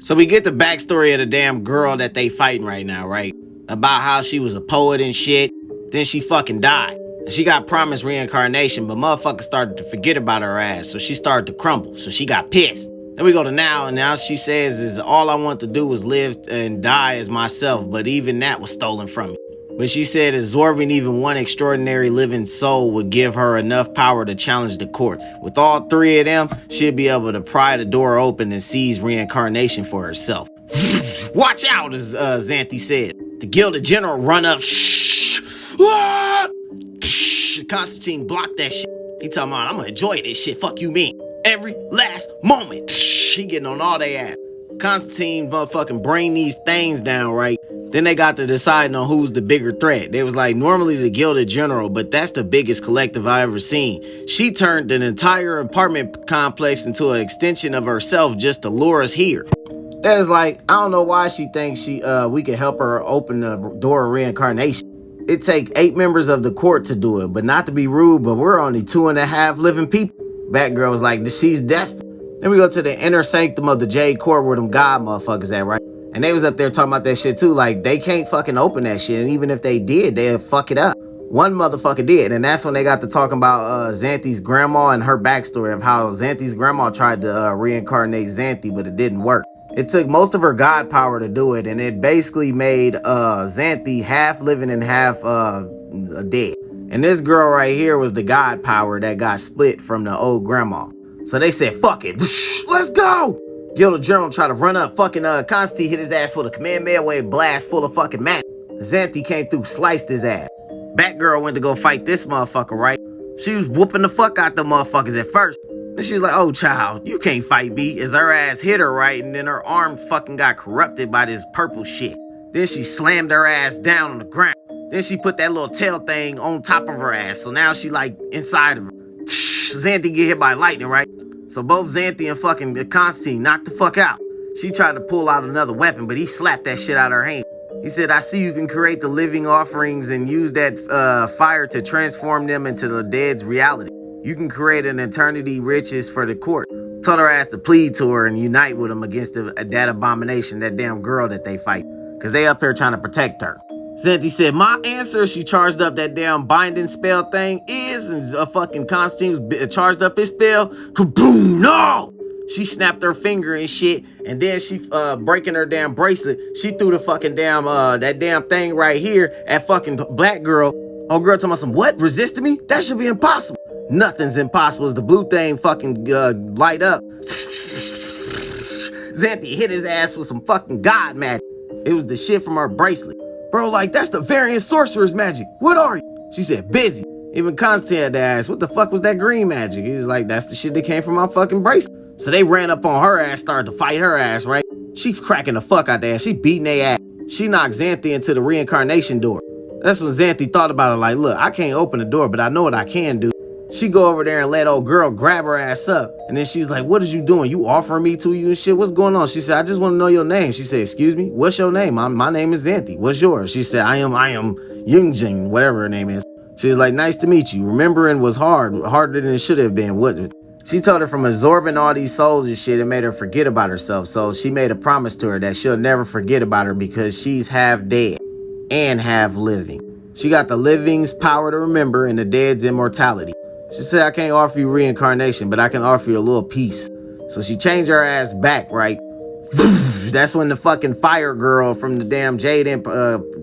So we get the backstory of the damn girl that they fighting right now, right? About how she was a poet and shit. Then she fucking died. And she got promised reincarnation, but motherfuckers started to forget about her ass. So she started to crumble. So she got pissed. Then we go to now, and now she says is all I want to do was live and die as myself, but even that was stolen from me. But she said absorbing even one extraordinary living soul would give her enough power to challenge the court. With all three of them, she'd be able to pry the door open and seize reincarnation for herself. Watch out, as Xanthe said. The Gilded General run up. Constantine blocked that shit. He talking about, I'm gonna enjoy this shit. Fuck you mean. Every last moment. He getting on all they ass. Constantine motherfucking bring these things down, right? Then they got to deciding on who's the bigger threat. They was like, normally the Gilded General, but that's the biggest collective I ever seen. She turned an entire apartment complex into an extension of herself just to lure us here. That's like, I don't know why she thinks we can help her open the door of reincarnation. It take 8 members of the court to do it, but not to be rude, but we're only 2.5 living people. Batgirl was like, she's desperate. Then we go to the inner sanctum of the Jade court where them god motherfuckers at, right? And they was up there talking about that shit too. Like, they can't fucking open that shit. And even if they did, they'd fuck it up. One motherfucker did. And that's when they got to talking about Xanthe's grandma and her backstory of how Xanthe's grandma tried to reincarnate Xanthe, but it didn't work. It took most of her god power to do it. And it basically made Xanthe half living and half dead. And this girl right here was the god power that got split from the old grandma. So they said, fuck it. Let's go. Gilded General tried to run up. Fucking Constantine hit his ass with a Kamehameha wave blast full of fucking magic. Xanthe came through, sliced his ass. Batgirl went to go fight this motherfucker, right? She was whooping the fuck out the motherfuckers at first. And she's like, oh, child, you can't fight me. As her ass hit her, right? And then her arm fucking got corrupted by this purple shit. Then she slammed her ass down on the ground. Then she put that little tail thing on top of her ass. So now she like inside of her. Xanthe get hit by lightning, right? So both Xanthe and fucking Constantine knocked the fuck out. She tried to pull out another weapon, but he slapped that shit out of her hand. He said, I see you can create the living offerings and use that fire to transform them into the dead's reality. You can create an eternity riches for the court. Told her ass to plead to her and unite with them against that abomination, that damn girl that they fight. Because they up here trying to protect her. Xanthe said, my answer, she charged up that damn binding spell thing and fucking Constantine charged up his spell. Kaboom, no! She snapped her finger and shit, and then she breaking her damn bracelet. She threw the fucking damn, that damn thing right here at fucking Batgirl. Oh, girl talking about some, what? Resisting me? That should be impossible. Nothing's impossible as the blue thing fucking light up. Xanthe hit his ass with some fucking god magic. It was the shit from her bracelet. Bro, like, that's the variant sorcerer's magic. What are you? She said, busy. Even Constantine had to ask, what the fuck was that green magic? He was like, that's the shit that came from my fucking bracelet. So they ran up on her ass, started to fight her ass, right? She cracking the fuck out there. She beating their ass. She knocked Xanthe into the reincarnation door. That's when Xanthe thought about it, like, look, I can't open the door, but I know what I can do. She go over there and let old girl grab her ass up. And then she's like, what is you doing? You offering me to you and shit? What's going on? She said, I just want to know your name. She said, excuse me? What's your name? My name is Xanthe. What's yours? She said, I am Yungjing, whatever her name is. She's like, nice to meet you. Remembering was harder than it should have been, wouldn't it? She told her from absorbing all these souls and shit, it made her forget about herself. So she made a promise to her that she'll never forget about her because she's half dead and half living. She got the living's power to remember and the dead's immortality. She said, I can't offer you reincarnation, but I can offer you a little piece. So she changed her ass back, right? That's when the fucking fire girl from the damn Jade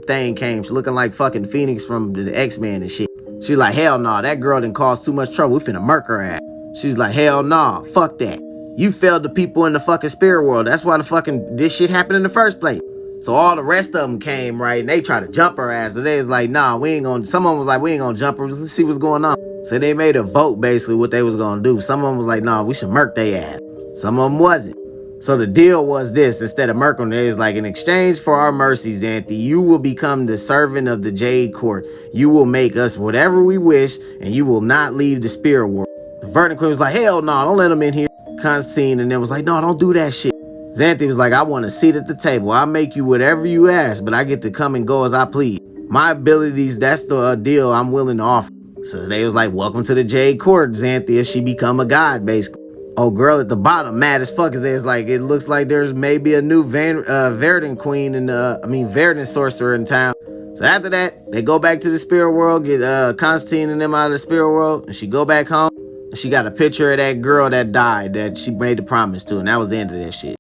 thing came. She looking like fucking Phoenix from the X-Men and shit. She's like, hell nah, that girl done caused too much trouble. We finna murk her ass. She's like, hell nah, fuck that. You failed the people in the fucking spirit world. That's why the fucking this shit happened in the first place. So all the rest of them came, right? And they tried to jump her ass. So they was like, nah, we ain't gonna, someone was like, we ain't gonna jump her. Let's see what's going on. So they made a vote, basically, what they was gonna do. Some of them was like, nah, we should murk their ass. Some of them wasn't. So the deal was this, instead of murking, they was like, in exchange for our mercy, Xanthe, you will become the servant of the Jade Court. You will make us whatever we wish, and you will not leave the spirit world. The Verdant Queen was like, hell no, don't let them in here. Constantine and then was like, no, don't do that shit. Xanthe was like, I want a seat at the table. I'll make you whatever you ask, but I get to come and go as I please. My abilities, that's the deal I'm willing to offer. So they was like, welcome to the Jade Court, Xanthe, as she become a god, basically. Oh, girl at the bottom, mad as fuck, is it's like it looks like there's maybe a new Verdant queen and Verdant sorcerer in town. So after that, they go back to the spirit world, get Constantine and them out of the spirit world, and she go back home. And she got a picture of that girl that died that she made the promise to, and that was the end of that shit.